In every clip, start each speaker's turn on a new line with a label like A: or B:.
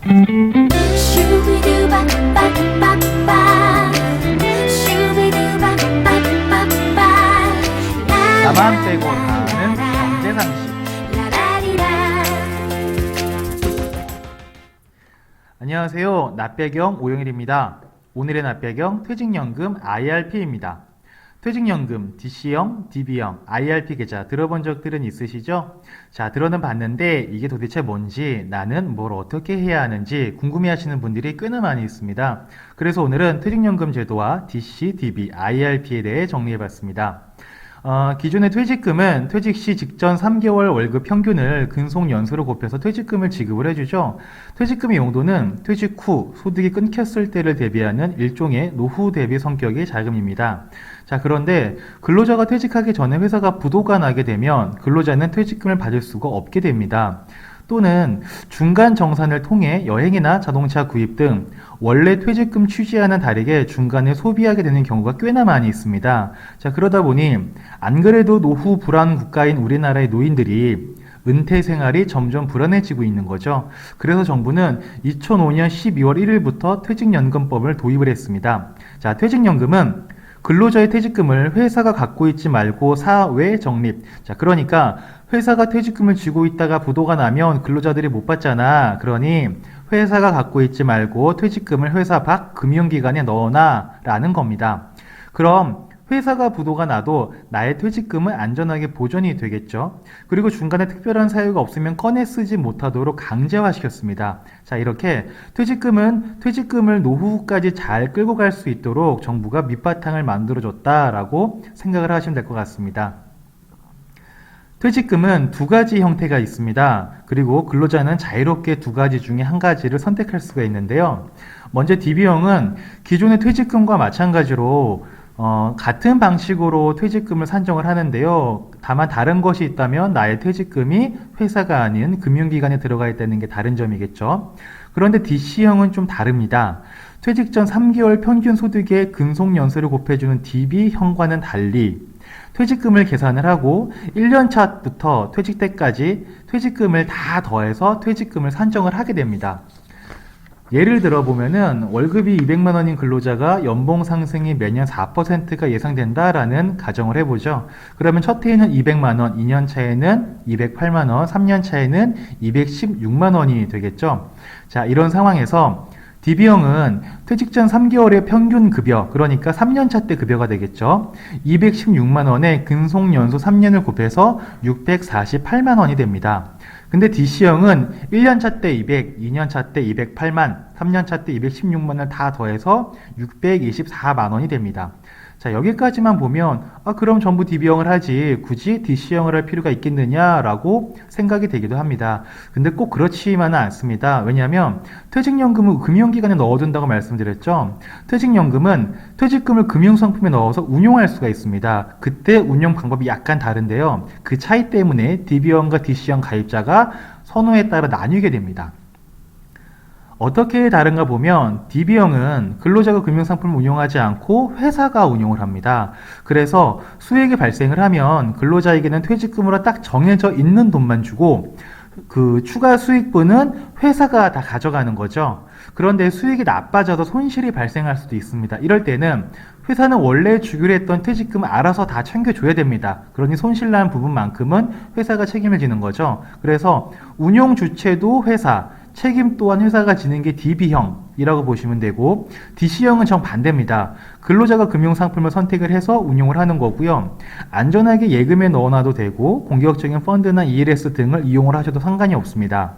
A: 나만 빼고 다 아는 경제상식. 안녕하세요. 납배경 오영일입니다. 오늘의 납배경 퇴직연금 IRP입니다. 퇴직연금 DC형, DB형, IRP 계좌 들어본 적들은 있으시죠? 자, 들어는 봤는데 이게 도대체 뭔지, 나는 뭘 어떻게 해야 하는지 궁금해하시는 분들이 꽤나 많이 있습니다. 그래서 오늘은 퇴직연금 제도와 DC, DB, IRP에 대해 정리해봤습니다. 기존의 퇴직금은 퇴직 시 직전 3개월 월급 평균을 근속 연수로 곱해서 퇴직금을 지급을 해주죠. 퇴직금의 용도는 퇴직 후 소득이 끊겼을 때를 대비하는 일종의 노후 대비 성격의 자금입니다. 자, 그런데 근로자가 퇴직하기 전에 회사가 부도가 나게 되면 근로자는 퇴직금을 받을 수가 없게 됩니다. 또는 중간 정산을 통해 여행이나 자동차 구입 등 원래 퇴직금 취지와는 다르게 중간에 소비하게 되는 경우가 꽤나 많이 있습니다. 자, 그러다 보니 안 그래도 노후 불안 국가인 우리나라의 노인들이 은퇴 생활이 점점 불안해지고 있는 거죠. 그래서 정부는 2005년 12월 1일부터 퇴직연금법을 도입을 했습니다. 자, 퇴직연금은 근로자의 퇴직금을 회사가 갖고 있지 말고 사외 적립. 자, 그러니까 회사가 퇴직금을 쥐고 있다가 부도가 나면 근로자들이 못 받잖아. 그러니 회사가 갖고 있지 말고 퇴직금을 회사 밖 금융기관에 넣어놔 라는 겁니다. 그럼 회사가 부도가 나도 나의 퇴직금은 안전하게 보존이 되겠죠. 그리고 중간에 특별한 사유가 없으면 꺼내 쓰지 못하도록 강제화시켰습니다. 자, 이렇게 퇴직금을 노후까지 잘 끌고 갈 수 있도록 정부가 밑바탕을 만들어줬다라고 생각을 하시면 될 것 같습니다. 퇴직금은 두 가지 형태가 있습니다. 그리고 근로자는 자유롭게 두 가지 중에 한 가지를 선택할 수가 있는데요. 먼저 DB형은 기존의 퇴직금과 마찬가지로 같은 방식으로 퇴직금을 산정을 하는데요. 다만 다른 것이 있다면 나의 퇴직금이 회사가 아닌 금융기관에 들어가 있다는 게 다른 점이겠죠. 그런데 DC형은 좀 다릅니다. 퇴직 전 3개월 평균 소득의 근속연수를 곱해주는 DB형과는 달리 퇴직금을 계산을 하고 1년 차부터 퇴직 때까지 퇴직금을 다 더해서 퇴직금을 산정을 하게 됩니다. 예를 들어 보면은 월급이 200만 원인 근로자가 연봉 상승이 매년 4%가 예상된다라는 가정을 해보죠. 그러면 첫 해에는 200만 원, 2년 차에는 208만 원, 3년 차에는 216만 원이 되겠죠. 자, 이런 상황에서 DB형은 퇴직 전 3개월의 평균 급여, 그러니까 3년차 때 급여가 되겠죠. 216만 원에 근속연수 3년을 곱해서 648만 원이 됩니다. 근데 DC형은 1년차 때 200, 2년차 때 208만, 3년차 때 216만을 다 더해서 624만 원이 됩니다. 자, 여기까지만 보면 그럼 전부 DB형을 하지 굳이 DC형을 할 필요가 있겠느냐라고 생각이 되기도 합니다. 근데 꼭 그렇지만은 않습니다. 왜냐하면 퇴직연금은 금융기관에 넣어둔다고 말씀드렸죠. 퇴직연금은 퇴직금을 금융상품에 넣어서 운용할 수가 있습니다. 그때 운용 방법이 약간 다른데요. 그 차이 때문에 DB형과 DC형 가입자가 선호에 따라 나뉘게 됩니다. 어떻게 다른가 보면 DB형은 근로자가 금융상품을 운용하지 않고 회사가 운용을 합니다. 그래서 수익이 발생을 하면 근로자에게는 퇴직금으로 딱 정해져 있는 돈만 주고 그 추가 수익분은 회사가 다 가져가는 거죠. 그런데 수익이 나빠져도 손실이 발생할 수도 있습니다. 이럴 때는 회사는 원래 주기로 했던 퇴직금을 알아서 다 챙겨줘야 됩니다. 그러니 손실난 부분만큼은 회사가 책임을 지는 거죠. 그래서 운용 주체도 회사, 책임 또한 회사가 지는 게 DB형이라고 보시면 되고, DC형은 정반대입니다. 근로자가 금융상품을 선택을 해서 운용을 하는 거고요. 안전하게 예금에 넣어놔도 되고 공격적인 펀드나 ELS 등을 이용을 하셔도 상관이 없습니다.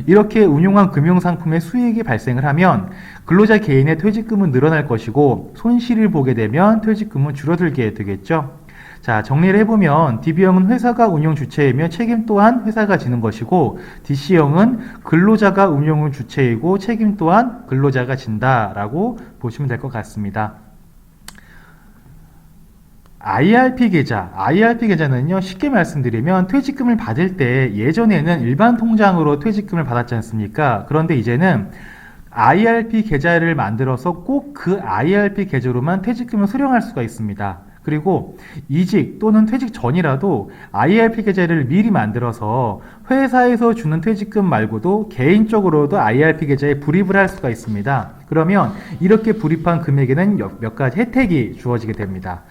A: 이렇게 운용한 금융상품의 수익이 발생을 하면 근로자 개인의 퇴직금은 늘어날 것이고 손실을 보게 되면 퇴직금은 줄어들게 되겠죠. 자, 정리를 해보면 DB형은 회사가 운용 주체이며 책임 또한 회사가 지는 것이고, DC형은 근로자가 운용을 주체이고 책임 또한 근로자가 진다라고 보시면 될 것 같습니다. IRP 계좌는요, 쉽게 말씀드리면 퇴직금을 받을 때 예전에는 일반 통장으로 퇴직금을 받았지 않습니까? 그런데 이제는 IRP 계좌를 만들어서 꼭 그 IRP 계좌로만 퇴직금을 수령할 수가 있습니다. 그리고 이직 또는 퇴직 전이라도 IRP 계좌를 미리 만들어서 회사에서 주는 퇴직금 말고도 개인적으로도 IRP 계좌에 불입을 할 수가 있습니다. 그러면 이렇게 불입한 금액에는 몇 가지 혜택이 주어지게 됩니다.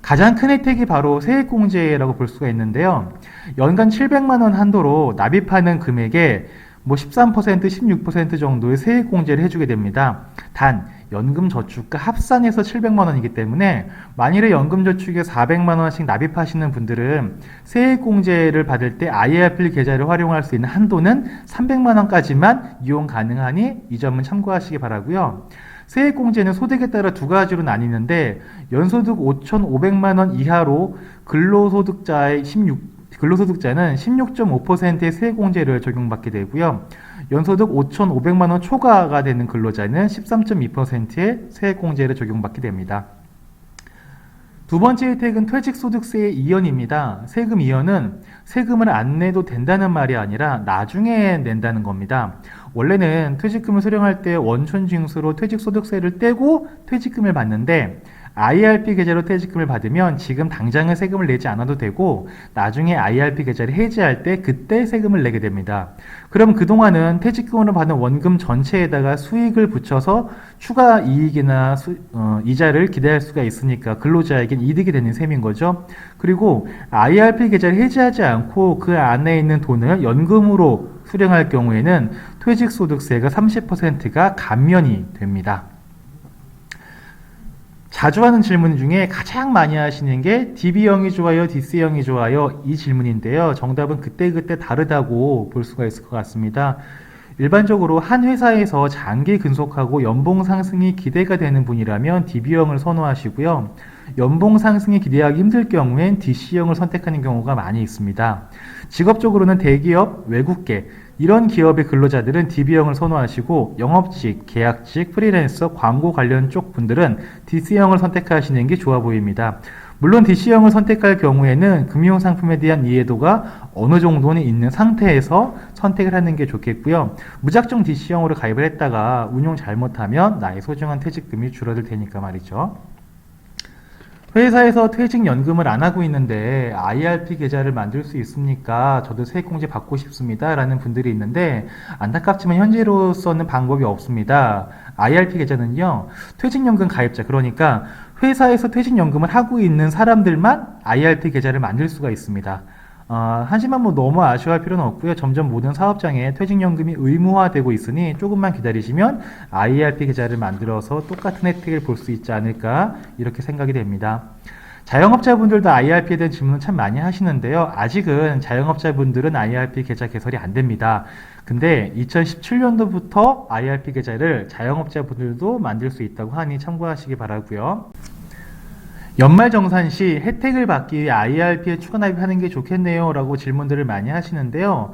A: 가장 큰 혜택이 바로 세액공제라고 볼 수가 있는데요. 연간 700만 원 한도로 납입하는 금액에 13%, 16% 정도의 세액공제를 해주게 됩니다. 단 연금저축과 합산해서 700만 원이기 때문에 만일에 연금저축에 400만 원씩 납입하시는 분들은 세액공제를 받을 때 IRP 계좌를 활용할 수 있는 한도는 300만 원까지만 이용 가능하니 이 점은 참고하시기 바라고요. 세액공제는 소득에 따라 두 가지로 나뉘는데 연소득 5,500만 원 이하로 근로소득자는 16.5%의 세액공제를 적용받게 되고요. 연소득 5,500만 원 초과가 되는 근로자는 13.2%의 세액공제를 적용받게 됩니다. 두 번째 혜택은 퇴직소득세의 이연입니다. 세금 이연은 세금을 안 내도 된다는 말이 아니라 나중에 낸다는 겁니다. 원래는 퇴직금을 수령할 때 원천징수로 퇴직소득세를 떼고 퇴직금을 받는데 IRP 계좌로 퇴직금을 받으면 지금 당장은 세금을 내지 않아도 되고 나중에 IRP 계좌를 해지할 때 그때 세금을 내게 됩니다. 그럼 그동안은 퇴직금으로 받은 원금 전체에다가 수익을 붙여서 추가 이익이나 이자를 기대할 수가 있으니까 근로자에겐 이득이 되는 셈인 거죠. 그리고 IRP 계좌를 해지하지 않고 그 안에 있는 돈을 연금으로 수령할 경우에는 퇴직소득세가 30%가 감면이 됩니다. 자주 하는 질문 중에 가장 많이 하시는 게 DB형이 좋아요, DC형이 좋아요? 이 질문인데요. 정답은 그때그때 다르다고 볼 수가 있을 것 같습니다. 일반적으로 한 회사에서 장기 근속하고 연봉 상승이 기대가 되는 분이라면 DB형을 선호하시고요. 연봉 상승이 기대하기 힘들 경우엔 DC형을 선택하는 경우가 많이 있습니다. 직업적으로는 대기업, 외국계 이런 기업의 근로자들은 DB형을 선호하시고 영업직, 계약직, 프리랜서, 광고 관련 쪽 분들은 DC형을 선택하시는 게 좋아 보입니다. 물론 DC형을 선택할 경우에는 금융상품에 대한 이해도가 어느 정도는 있는 상태에서 선택을 하는 게 좋겠고요. 무작정 DC형으로 가입을 했다가 운용 잘못하면 나의 소중한 퇴직금이 줄어들 테니까 말이죠. 회사에서 퇴직연금을 안 하고 있는데 IRP 계좌를 만들 수 있습니까? 저도 세액공제 받고 싶습니다. 라는 분들이 있는데 안타깝지만 현재로서는 방법이 없습니다. IRP 계좌는요, 퇴직연금 가입자, 그러니까 회사에서 퇴직연금을 하고 있는 사람들만 IRP 계좌를 만들 수가 있습니다. 하지만 너무 아쉬워할 필요는 없고요. 점점 모든 사업장에 퇴직연금이 의무화되고 있으니 조금만 기다리시면 IRP 계좌를 만들어서 똑같은 혜택을 볼 수 있지 않을까 이렇게 생각이 됩니다. 자영업자분들도 IRP에 대한 질문을 참 많이 하시는데요. 아직은 자영업자분들은 IRP 계좌 개설이 안 됩니다. 근데 2017년도부터 IRP 계좌를 자영업자분들도 만들 수 있다고 하니 참고하시기 바라고요. 연말정산 시 혜택을 받기 위해 IRP에 추가 납입하는 게 좋겠네요 라고 질문들을 많이 하시는데요.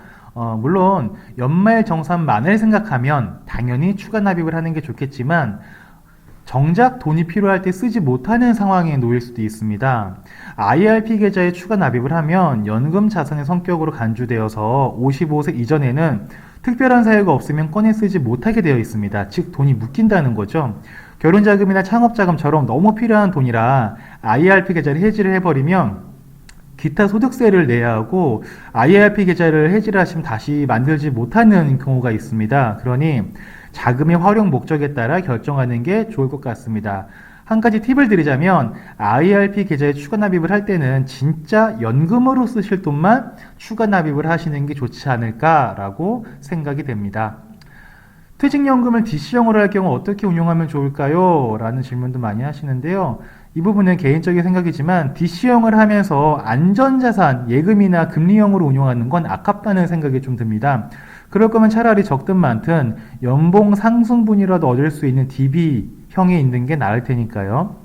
A: 물론 연말정산만을 생각하면 당연히 추가 납입을 하는 게 좋겠지만 정작 돈이 필요할 때 쓰지 못하는 상황에 놓일 수도 있습니다. IRP 계좌에 추가 납입을 하면 연금 자산의 성격으로 간주되어서 55세 이전에는 특별한 사유가 없으면 꺼내 쓰지 못하게 되어 있습니다. 즉 돈이 묶인다는 거죠. 결혼자금이나 창업자금처럼 너무 필요한 돈이라 IRP 계좌를 해지를 해버리면 기타 소득세를 내야 하고 IRP 계좌를 해지를 하시면 다시 만들지 못하는 경우가 있습니다. 그러니 자금의 활용 목적에 따라 결정하는 게 좋을 것 같습니다. 한 가지 팁을 드리자면 IRP 계좌에 추가 납입을 할 때는 진짜 연금으로 쓰실 돈만 추가 납입을 하시는 게 좋지 않을까라고 생각이 됩니다. 퇴직연금을 DC형으로 할 경우 어떻게 운용하면 좋을까요? 라는 질문도 많이 하시는데요. 이 부분은 개인적인 생각이지만 DC형을 하면서 안전자산, 예금이나 금리형으로 운용하는 건 아깝다는 생각이 좀 듭니다. 그럴 거면 차라리 적든 많든 연봉 상승분이라도 얻을 수 있는 DB형에 있는 게 나을 테니까요.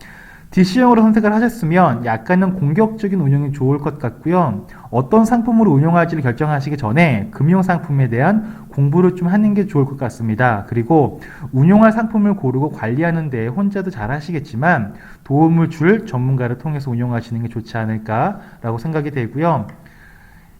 A: DC형으로 선택을 하셨으면 약간은 공격적인 운용이 좋을 것 같고요. 어떤 상품으로 운용할지를 결정하시기 전에 금융상품에 대한 공부를 좀 하는 게 좋을 것 같습니다. 그리고 운용할 상품을 고르고 관리하는 데 혼자도 잘 하시겠지만 도움을 줄 전문가를 통해서 운용하시는 게 좋지 않을까라고 생각이 되고요.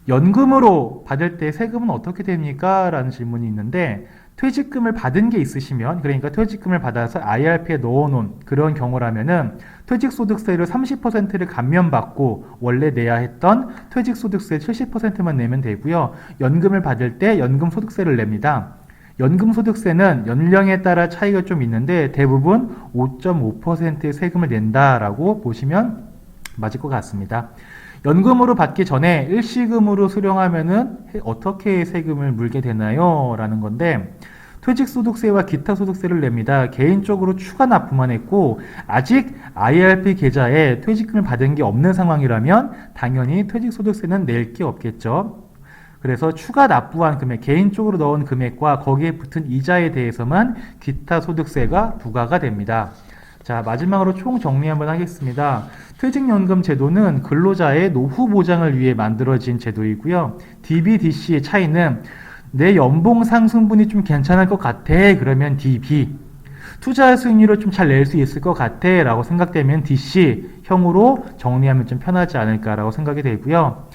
A: 연금으로 받을 때 세금은 어떻게 됩니까? 라는 질문이 있는데 퇴직금을 받은 게 있으시면, 그러니까 퇴직금을 받아서 IRP에 넣어놓은 그런 경우라면은 퇴직소득세를 30%를 감면받고 원래 내야 했던 퇴직소득세 70%만 내면 되고요. 연금을 받을 때 연금소득세를 냅니다. 연금소득세는 연령에 따라 차이가 좀 있는데 대부분 5.5%의 세금을 낸다라고 보시면 맞을 것 같습니다. 연금으로 받기 전에 일시금으로 수령하면은 어떻게 세금을 물게 되나요? 라는 건데, 퇴직소득세와 기타 소득세를 냅니다. 개인적으로 추가 납부만 했고 아직 IRP 계좌에 퇴직금을 받은 게 없는 상황이라면 당연히 퇴직소득세는 낼 게 없겠죠. 그래서 추가 납부한 금액, 개인적으로 넣은 금액과 거기에 붙은 이자에 대해서만 기타 소득세가 부과가 됩니다. 자, 마지막으로 총 정리 한번 하겠습니다. 퇴직연금 제도는 근로자의 노후 보장을 위해 만들어진 제도이고요. DB, DC의 차이는 내 연봉 상승분이 좀 괜찮을 것 같아. 그러면 DB. 투자 수익률을 좀 잘 낼 수 있을 것 같아. 라고 생각되면 DC. 형으로 정리하면 좀 편하지 않을까라고 생각이 되고요.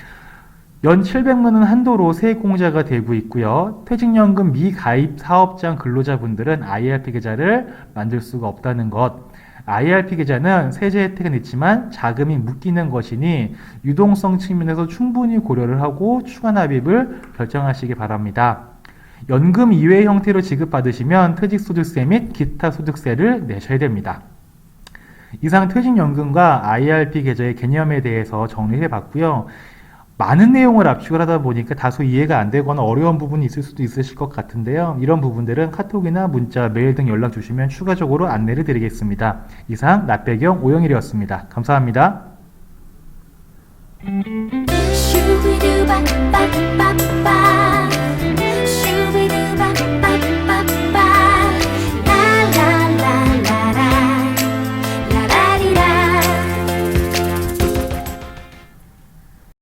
A: 연 700만 원 한도로 세액공제가 되고 있고요. 퇴직연금 미가입 사업장 근로자분들은 IRP 계좌를 만들 수가 없다는 것. IRP 계좌는 세제 혜택은 있지만 자금이 묶이는 것이니 유동성 측면에서 충분히 고려를 하고 추가 납입을 결정하시기 바랍니다. 연금 이외의 형태로 지급받으시면 퇴직소득세 및 기타 소득세를 내셔야 됩니다. 이상 퇴직연금과 IRP 계좌의 개념에 대해서 정리해 봤고요. 많은 내용을 압축을 하다 보니까 다소 이해가 안 되거나 어려운 부분이 있을 수도 있으실 것 같은데요. 이런 부분들은 카톡이나 문자, 메일 등 연락 주시면 추가적으로 안내를 드리겠습니다. 이상 나배경 오영일이었습니다. 감사합니다.
B: 슈비두바